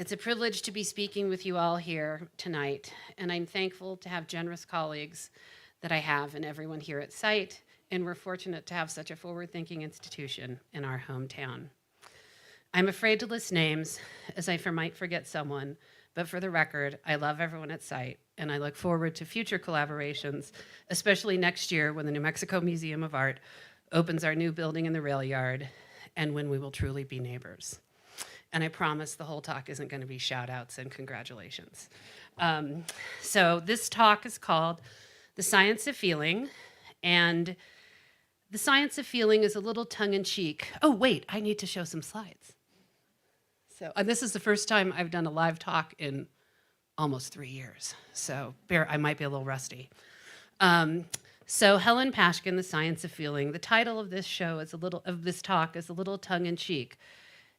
It's a privilege to be speaking with you all here tonight, and I'm thankful to have generous colleagues that I have and everyone here at site, and we're fortunate to have such a forward-thinking institution in our hometown. I'm afraid to list names, as I might forget someone, but for the record, I love everyone at site, and I look forward to future collaborations, especially next year when the New Mexico Museum of Art opens our new building in the rail yard, and when we will truly be neighbors. And I promise the whole talk isn't going to be shout outs and congratulations. So this talk is called The Science of Feeling, and the science of feeling is a little tongue-in-cheek. Oh, wait, I need to show some slides. So this is the first time I've done a live talk in almost 3 years, so I might be a little rusty. So Helen Pashkin, The Science of Feeling. The title of this talk is a little tongue-in-cheek,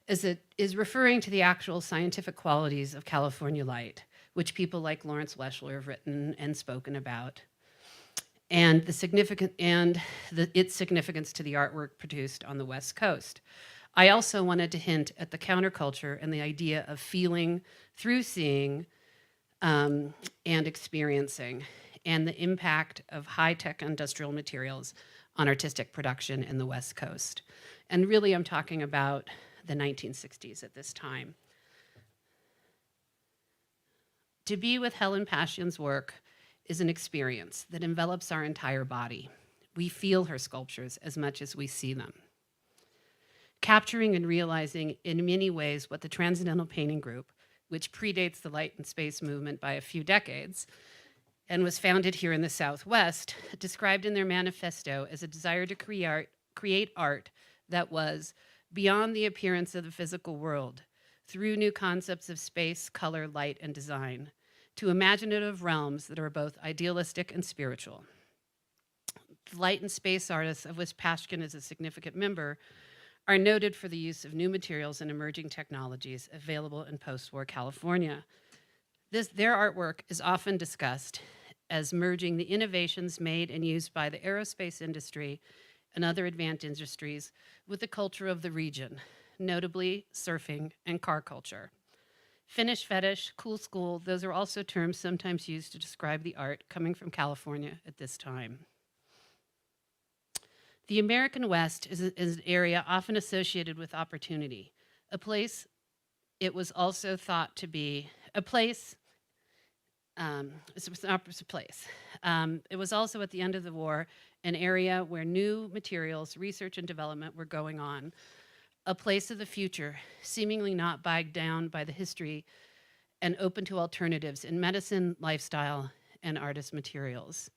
as it is referring to the actual scientific qualities of California light, which people like Lawrence Weschler have written and spoken about, and its significance to the artwork produced on the West Coast. I also wanted to hint at the counterculture and the idea of feeling through seeing and experiencing, and the impact of high-tech industrial materials on artistic production in the West Coast. And really, I'm talking about the 1960s at this time. To be with Helen Pashgian's work is an experience that envelops our entire body. We feel her sculptures as much as we see them. Capturing and realizing in many ways what the Transcendental Painting Group, which predates the light and space movement by a few decades, and was founded here in the Southwest, described in their manifesto as a desire to create art that was beyond the appearance of the physical world, through new concepts of space, color, light, and design, to imaginative realms that are both idealistic and spiritual. The light and space artists, of which Paschen is a significant member, are noted for the use of new materials and emerging technologies available in post-war California. Their artwork is often discussed as merging the innovations made and used by the aerospace industry and other advanced industries with the culture of the region, notably surfing and car culture. Finnish fetish, cool school, those are also terms sometimes used to describe the art coming from California at this time. The American West is an area often associated with opportunity, a place it was also thought to be a place. It's an opposite place. It was also at the end of the war an area where new materials, research and development were going on, a place of the future, seemingly not bogged down by the history and open to alternatives in medicine, lifestyle, and artist materials.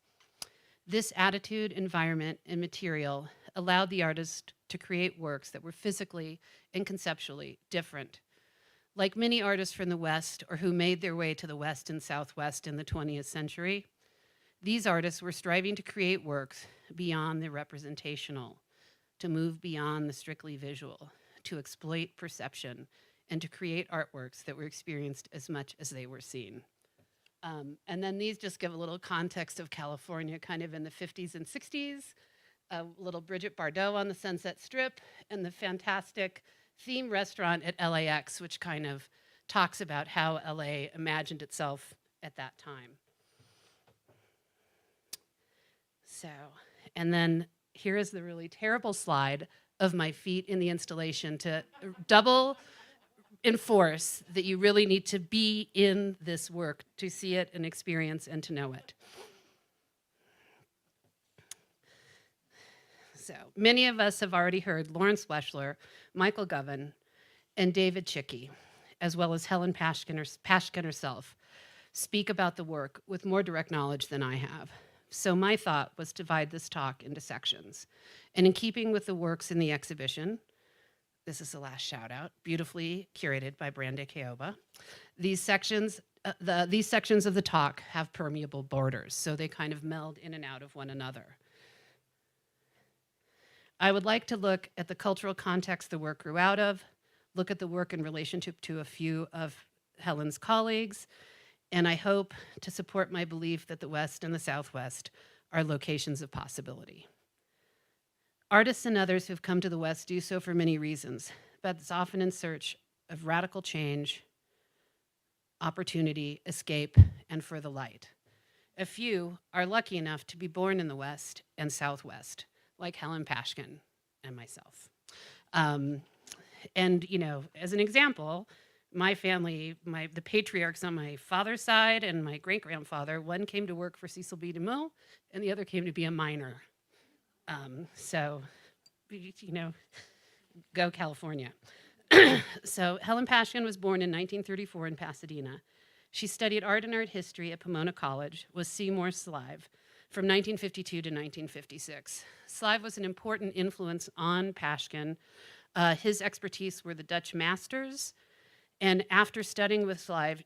This attitude, environment, and material allowed the artist to create works that were physically and conceptually different. Like many artists from the West or who made their way to the West and Southwest in the 20th century, these artists were striving to create works beyond the representational, to move beyond the strictly visual, to exploit perception, and to create artworks that were experienced as much as they were seen. And then these just give a little context of California kind of in the 50s and 60s, a little Bridget Bardot on the Sunset Strip, and the fantastic theme restaurant at LAX, which kind of talks about how LA imagined itself at that time. So, and then here is the really terrible slide of my feet in the installation to double enforce that you really need to be in this work to see it and experience and to know it. So many of us have already heard Lawrence Weschler, Michael Govan, and David Chickie, as well as Helen Pashkin herself, speak about the work with more direct knowledge than I have. So my thought was to divide this talk into sections. And in keeping with the works in the exhibition, this is the last shout out, beautifully curated by Brande Keoba, these sections of the talk have permeable borders, so they kind of meld in and out of one another. I would like to look at the cultural context the work grew out of, look at the work in relationship to a few of Helen's colleagues, and I hope to support my belief that the West and the Southwest are locations of possibility. Artists and others who've come to the West do so for many reasons, but it's often in search of radical change, opportunity, escape, and for the light. A few are lucky enough to be born in the West and Southwest, like Helen Pashkin and myself. Um, and, you know, as an example, my family, the patriarchs on my father's side and my great-grandfather, one came to work for Cecil B. DeMille, and the other came to be a miner. So, you know, go California. So Helen Pashkin was born in 1934 in Pasadena. She studied art and art history at Pomona College with Seymour Slive from 1952 to 1956. Slive was an important influence on Pashkin. His expertise were the Dutch masters, and after studying with Slive,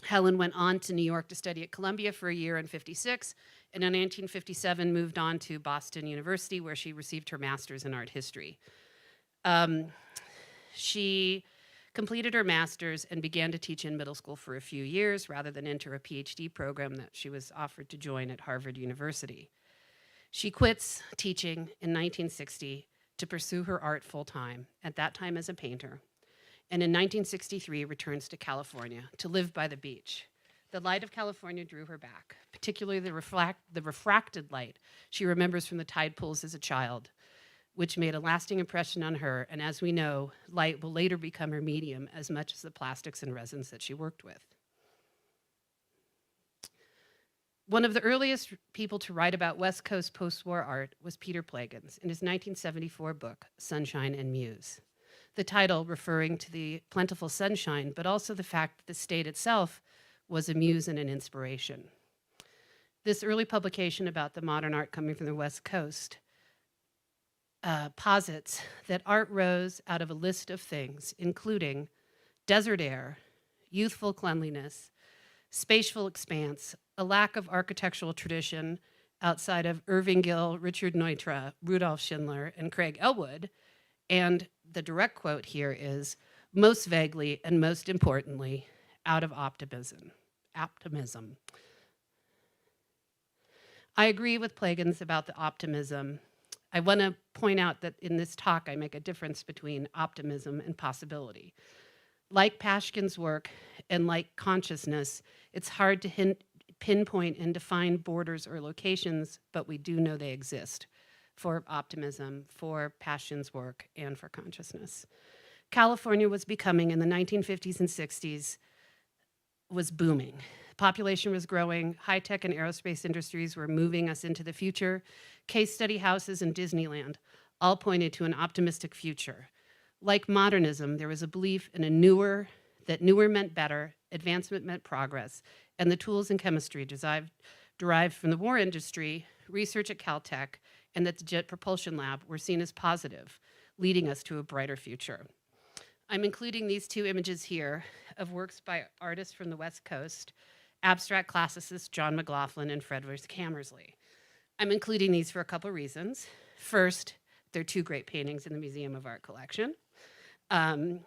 Helen went on to New York to study at Columbia for a year in 56, and in 1957 moved on to Boston University, where she received her master's in art history. She completed her master's and began to teach in middle school for a few years rather than enter a PhD program that she was offered to join at Harvard University. She quits teaching in 1960 to pursue her art full-time, at that time as a painter, and in 1963 returns to California to live by the beach. The light of California drew her back, particularly the refracted light she remembers from the tide pools as a child, which made a lasting impression on her, and as we know, light will later become her medium as much as the plastics and resins that she worked with. One of the earliest people to write about West Coast post-war art was Peter Plagans in his 1974 book, Sunshine and Muse. The title referring to the plentiful sunshine, but also the fact that the state itself was a muse and an inspiration. This early publication about the modern art coming from the West Coast posits that art rose out of a list of things, including desert air, youthful cleanliness, spatial expanse, a lack of architectural tradition outside of Irving Gill, Richard Neutra, Rudolf Schindler, and Craig Elwood, and the direct quote here is, most vaguely and most importantly, out of optimism. I agree with Plagans about the optimism. I want to point out that in this talk, I make a difference between optimism and possibility. Like Pashkin's work and like consciousness, it's hard to pinpoint and define borders or locations, but we do know they exist for optimism, for Pashkin's work, and for consciousness. California was becoming, in the 1950s and 60s, was booming. Population was growing, high-tech and aerospace industries were moving us into the future. Case study houses and Disneyland all pointed to an optimistic future. Like modernism, there was a belief in that newer meant better, advancement meant progress, and the tools and chemistry derived from the war industry, research at Caltech, and that the Jet Propulsion Lab were seen as positive, leading us to a brighter future. I'm including these two images here of works by artists from the West Coast, abstract classicists John Mclaughlin and Frederic Cammersley. I'm including these for a couple reasons. First, they're two great paintings in the Museum of Art collection. And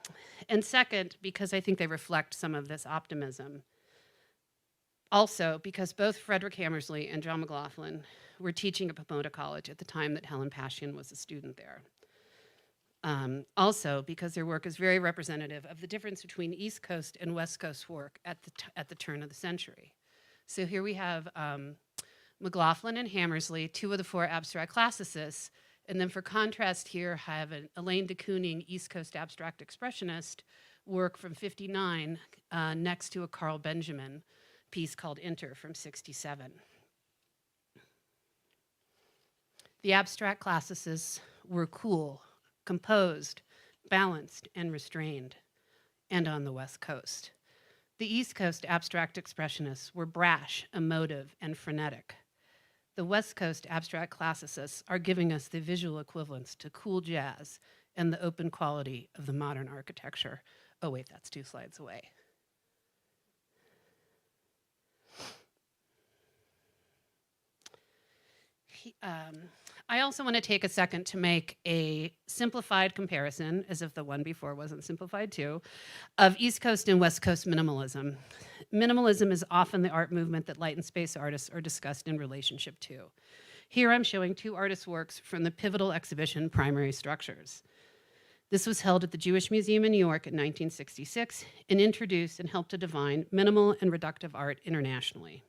second, because I think they reflect some of this optimism. Also, because both Frederic Cammersley and John Mclaughlin were teaching at Pomona College at the time that Helen Pashkin was a student there. Also, because their work is very representative of the difference between East Coast and West Coast work at the turn of the century. So here we have Mclaughlin and Hammersley, two of the four abstract classicists, and then for contrast here, I have an Elaine de Kooning East Coast abstract expressionist work from '59 next to a Carl Benjamin piece called Inter from '67. The abstract classicists were cool, composed, balanced, and restrained, and on the West Coast. The East Coast abstract expressionists were brash, emotive, and frenetic. The West Coast abstract classicists are giving us the visual equivalents to cool jazz and the open quality of the modern architecture. Oh wait, that's 2 slides away. I also want to take a second to make a simplified comparison, as if the one before wasn't simplified too, of East Coast and West Coast minimalism. Minimalism is often the art movement that light and space artists are discussed in relationship to. Here I'm showing 2 artists' works from the pivotal exhibition, Primary Structures. This was held at the Jewish Museum in New York in 1966 and introduced and helped to define minimal and reductive art internationally.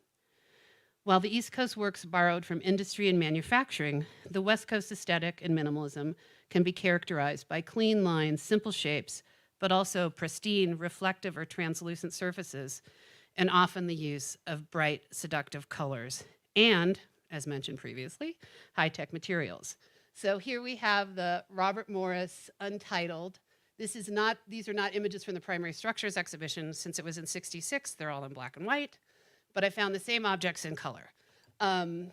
While the East Coast works borrowed from industry and manufacturing, the West Coast aesthetic and minimalism can be characterized by clean lines, simple shapes, but also pristine, reflective, or translucent surfaces, and often the use of bright, seductive colors, and, as mentioned previously, high-tech materials. So here we have the Robert Morris Untitled. These are not images from the Primary Structures exhibition. Since it was in '66, they're all in black and white, but I found the same objects in color. And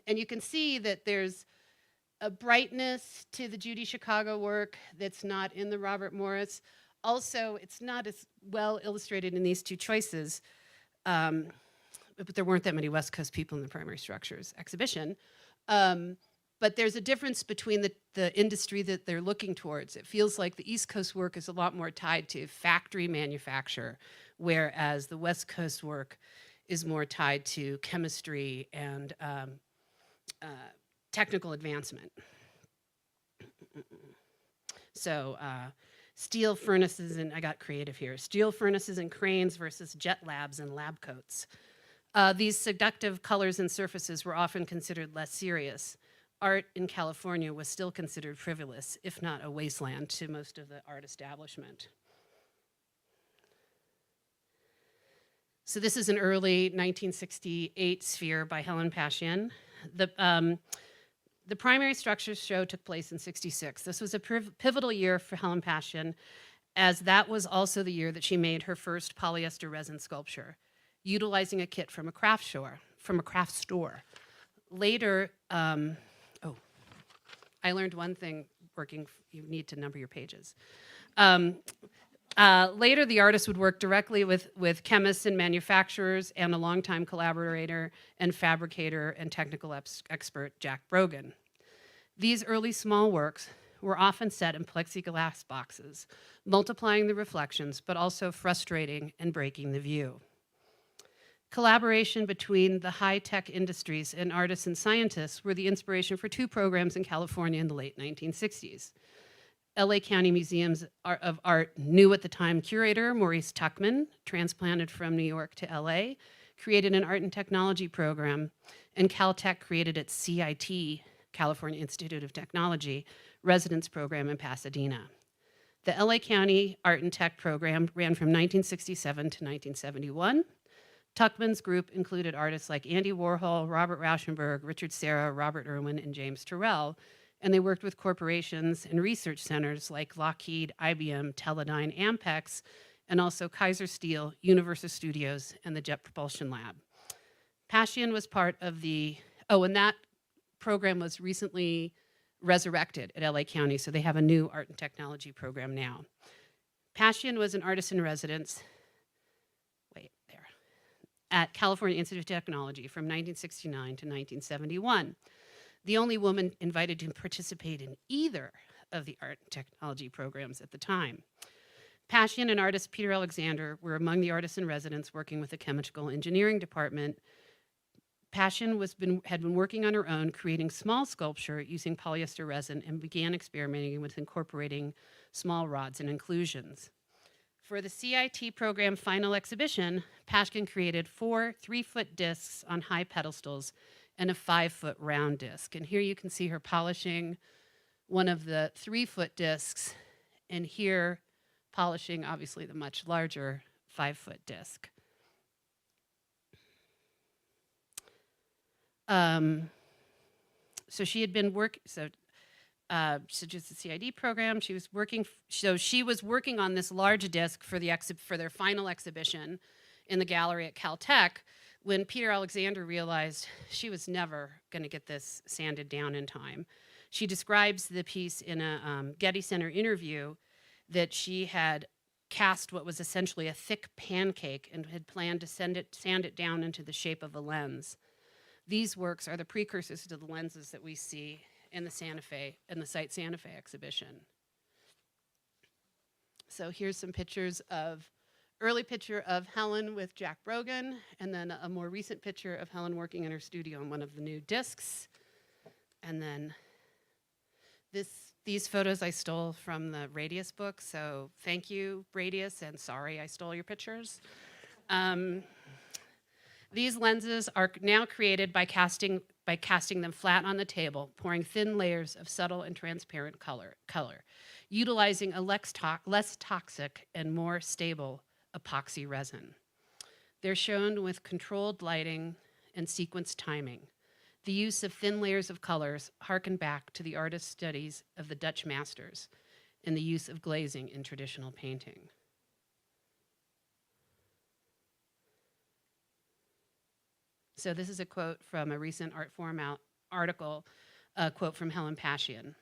you can see that there's a brightness to the Judy Chicago work that's not in the Robert Morris. Also, it's not as well illustrated in these two choices, but there weren't that many West Coast people in the Primary Structures exhibition. But there's a difference between the industry that they're looking towards. It feels like the East Coast work is a lot more tied to factory manufacture, whereas the West Coast work is more tied to chemistry and technical advancement. So steel furnaces, and I got creative here, steel furnaces and cranes versus jet labs and lab coats. These seductive colors and surfaces were often considered less serious. Art in California was still considered frivolous, if not a wasteland, to most of the art establishment. So this is an early 1968 sphere by Helen Pashgian. The Primary Structures show took place in '66. This was a pivotal year for Helen Pashgian, as that was also the year that she made her first polyester resin sculpture, utilizing a kit from a craft store. Later, I learned one thing working, you need to number your pages. Later, the artist would work directly with chemists and manufacturers and a longtime collaborator and fabricator and technical expert, Jack Brogan. These early small works were often set in plexiglass boxes, multiplying the reflections, but also frustrating and breaking the view. Collaboration between the high-tech industries and artists and scientists were the inspiration for two programs in California in the late 1960s. LA County Museums of Art knew at the time curator Maurice Tuckman, transplanted from New York to LA, created an art and technology program, and Caltech created its CIT, California Institute of Technology, residence program in Pasadena. The LA County Art and Tech program ran from 1967 to 1971. Tuckman's group included artists like Andy Warhol, Robert Rauschenberg, Richard Serra, Robert Irwin, and James Turrell, and they worked with corporations and research centers like Lockheed, IBM, Teledyne, Ampex, and also Kaiser Steel, Universal Studios, and the Jet Propulsion Lab. Pashgian was part of and that program was recently resurrected at LA County, so they have a new art and technology program now. Pashgian was an artist in residence at California Institute of Technology from 1969 to 1971. The only woman invited to participate in either of the art and technology programs at the time. Paschen and artist Peter Alexander were among the artists in residence working with the chemical engineering department. Paschen had been working on her own, creating small sculpture using polyester resin, and began experimenting with incorporating small rods and inclusions. For the CIT program final exhibition, Pashkin created 4 3-foot discs on high pedestals and a 5-foot round disc. And here you can see her polishing one of the 3-foot discs, and here polishing, obviously, the much larger 5-foot disc. So she had been just the CID program. She was working on this large disc for their final exhibition in the gallery at Caltech when Peter Alexander realized she was never going to get this sanded down in time. She describes the piece in a Getty Center interview that she had cast what was essentially a thick pancake and had planned to sand it down into the shape of a lens. These works are the precursors to the lenses that we see in the Site Santa Fe exhibition. So here's some early picture of Helen with Jack Brogan, and then a more recent picture of Helen working in her studio on one of the new discs. And then These photos I stole from the Radius book, so thank you, Radius, and sorry I stole your pictures. These lenses are now created by casting them flat on the table, pouring thin layers of subtle and transparent color, utilizing a less toxic and more stable epoxy resin. They're shown with controlled lighting and sequence timing. The use of thin layers of colors harken back to the artist's studies of the Dutch masters and the use of glazing in traditional painting. So this is a quote from a recent Artforum article, a quote from Helen Pashgian.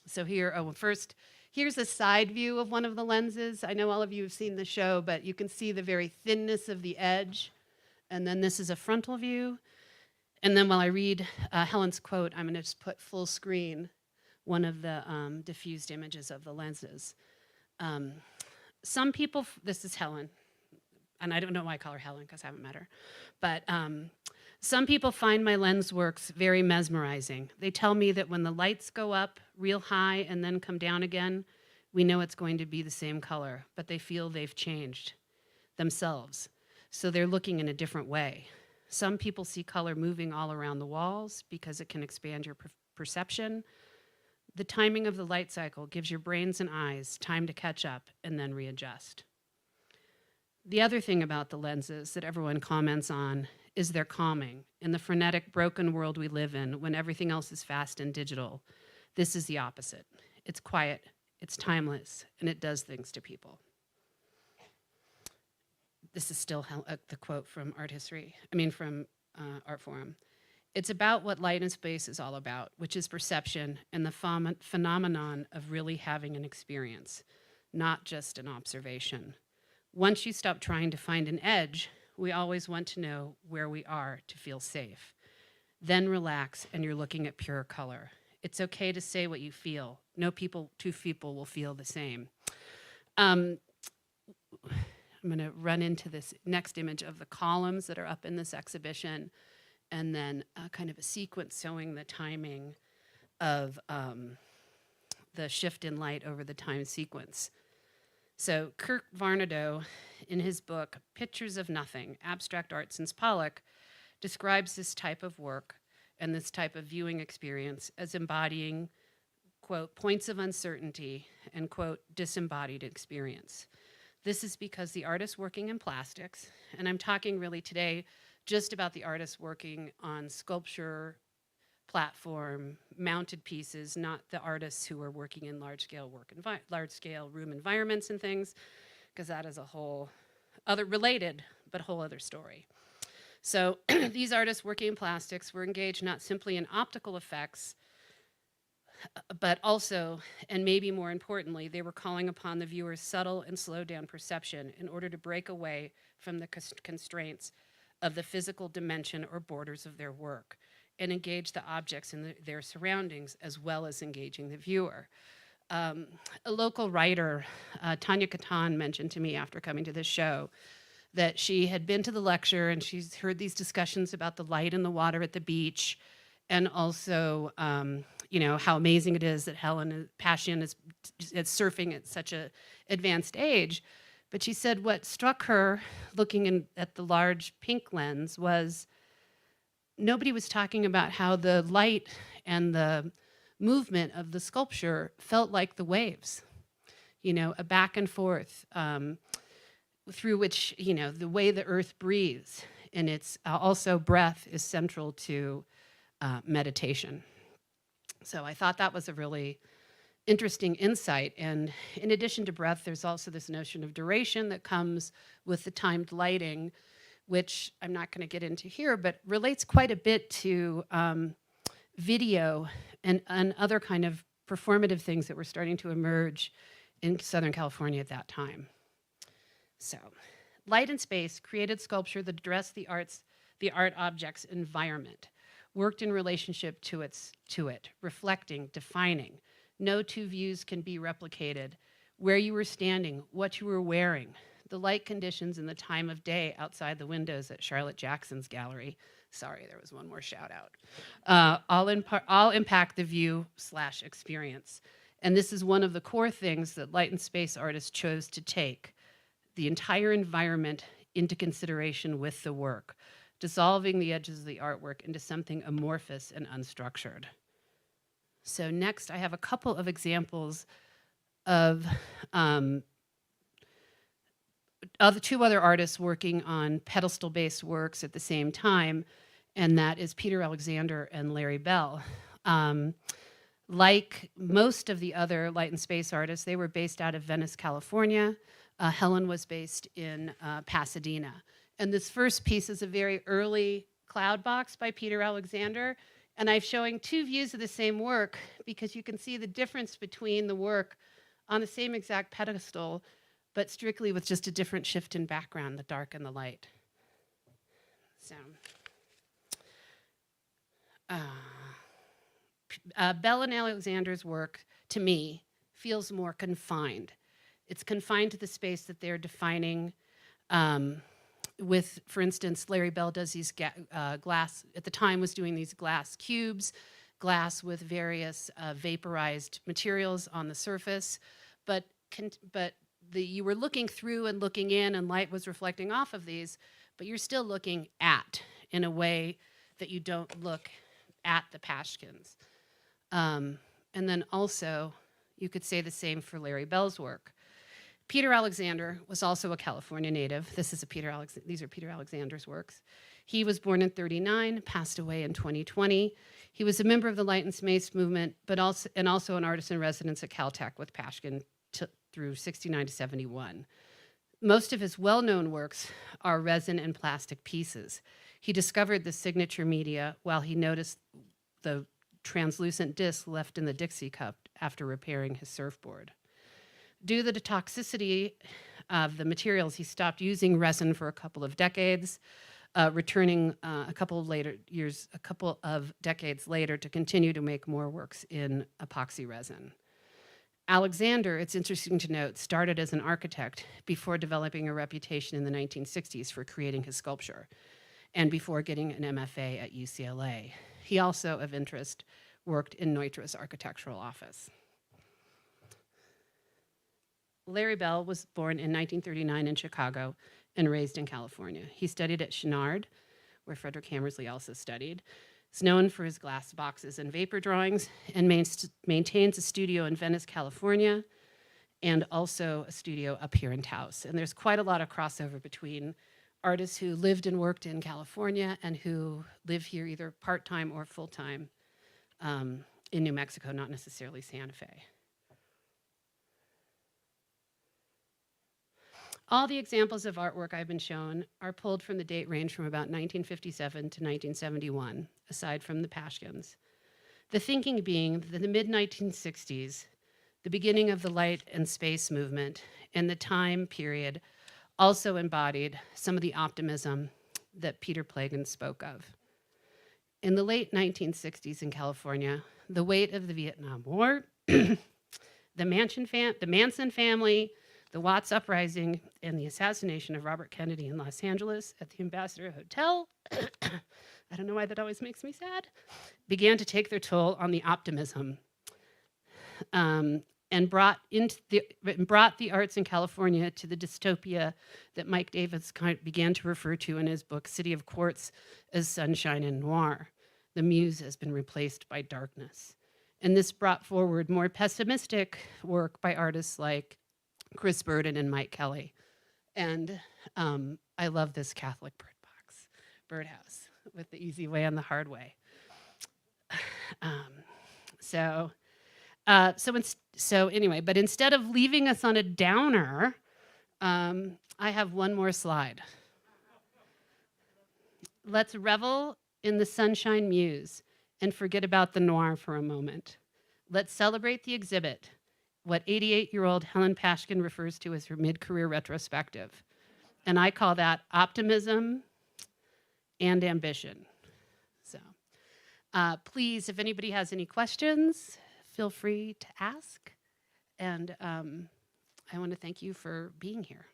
So here, first, here's a side view of one of the lenses. I know all of you have seen the show, but you can see the very thinness of the edge. And then this is a frontal view. And then while I read Helen's quote, I'm going to just put full screen one of the diffused images of the lenses. Some people, this is Helen, and I don't know why I call her Helen because I haven't met her, but some people find my lens works very mesmerizing. They tell me that when the lights go up real high and then come down again, we know it's going to be the same color, but they feel they've changed themselves. So they're looking in a different way. Some people see color moving all around the walls because it can expand your perception. The timing of the light cycle gives your brains and eyes time to catch up and then readjust. The other thing about the lenses that everyone comments on is they're calming. In the frenetic, broken world we live in, when everything else is fast and digital, this is the opposite. It's quiet, it's timeless, and it does things to people. This is still the quote from from Artforum. It's about what light and space is all about, which is perception and the phenomenon of really having an experience, not just an observation. Once you stop trying to find an edge, we always want to know where we are to feel safe. Then relax and you're looking at pure color. It's okay to say what you feel. No two people will feel the same. I'm going to run into this next image of the columns that are up in this exhibition, and then kind of a sequence showing the timing of the shift in light over the time sequence. So Kirk Varnado, in his book, Pictures of Nothing, Abstract Art Since Pollock, describes this type of work and this type of viewing experience as embodying, quote, points of uncertainty and, quote, disembodied experience. This is because the artist working in plastics, and I'm talking really today just about the artists working on sculpture, platform, mounted pieces, not the artists who are working in large-scale room environments and things, because that is a whole other related, but whole other story. So these artists working in plastics were engaged not simply in optical effects, but also, and maybe more importantly, they were calling upon the viewer's subtle and slowed down perception in order to break away from the constraints of the physical dimension or borders of their work and engage the objects in their surroundings as well as engaging the viewer. A local writer, Tanya Katan, mentioned to me after coming to this show that she had been to the lecture and she's heard these discussions about the light and the water at the beach, and also how amazing it is that Helen Pashgian is surfing at such an advanced age. But she said what struck her looking at the large pink lens was nobody was talking about how the light and the movement of the sculpture felt like the waves, a back and forth through which, the way the earth breathes. And it's also breath is central to meditation. So I thought that was a really interesting insight. And in addition to breath, there's also this notion of duration that comes with the timed lighting, which I'm not going to get into here, but relates quite a bit to video and other kind of performative things that were starting to emerge in Southern California at that time. So, light and space created sculpture that addressed the art object's environment, worked in relationship to it, reflecting, defining. No two views can be replicated. Where you were standing, what you were wearing, the light conditions and the time of day outside the windows at Charlotte Jackson's gallery, Sorry, there was one more shout out. All impact the view/experience. And this is one of the core things that light and space artists chose to take the entire environment into consideration with the work, dissolving the edges of the artwork into something amorphous and unstructured. So next, I have a couple of examples of two other artists working on pedestal-based works at the same time, and that is Peter Alexander and Larry Bell. Like most of the other light and space artists, they were based out of Venice, California. Helen was based in Pasadena. And this first piece is a very early cloud box by Peter Alexander. And I'm showing two views of the same work because you can see the difference between the work on the same exact pedestal, but strictly with just a different shift in background, the dark and the light. So, Bell and Alexander's work, to me, feels more confined. It's confined to the space that they're defining with, for instance, Larry Bell does these glass, at the time was doing these glass cubes, glass with various vaporized materials on the surface, but you were looking through and looking in and light was reflecting off of these, but you're still looking at in a way that you don't look at the Pashkins. And then also, you could say the same for Larry Bell's work. Peter Alexander was also a California native. These are Peter Alexander's works. He was born in '39, passed away in 2020. He was a member of the Light and Space movement, but also an artist in residence at Caltech with Paschen through '69 to '71. Most of his well-known works are resin and plastic pieces. He discovered the signature media while he noticed the translucent disc left in the Dixie cup after repairing his surfboard. Due to the toxicity of the materials, he stopped using resin for a couple of decades, returning a couple of decades later to continue to make more works in epoxy resin. Alexander, it's interesting to note, started as an architect before developing a reputation in the 1960s for creating his sculpture and before getting an MFA at UCLA. He also, of interest, worked in Neutra's architectural office. Larry Bell was born in 1939 in Chicago and raised in California. He studied at Chenard, where Frederic Cammersley also studied. He's known for his glass boxes and vapor drawings and maintains a studio in Venice, California, and also a studio up here in Taos. And there's quite a lot of crossover between artists who lived and worked in California and who live here either part-time or full-time in New Mexico, not necessarily Santa Fe. All the examples of artwork I've been shown are pulled from the date range from about 1957 to 1971, aside from the Pashkins. The thinking being that the mid-1960s, the beginning of the light and space movement, and the time period also embodied some of the optimism that Peter Pashkin spoke of. In the late 1960s in California, the weight of the Vietnam War, the Manson family, the Watts Uprising, and the assassination of Robert Kennedy in Los Angeles at the Ambassador Hotel, I don't know why that always makes me sad, began to take their toll on the optimism and brought the arts in California to the dystopia that Mike Davis began to refer to in his book, City of Quartz, as sunshine and noir. The muse has been replaced by darkness. And this brought forward more pessimistic work by artists like Chris Burden and Mike Kelly. And I love this Catholic birdhouse with the easy way and the hard way. So anyway, but instead of leaving us on a downer, I have one more slide. Let's revel in the sunshine muse and forget about the noir for a moment. Let's celebrate the exhibit, what 88-year-old Helen Pashkin refers to as her mid-career retrospective. And I call that optimism and ambition. So please, if anybody has any questions, feel free to ask. And I want to thank you for being here.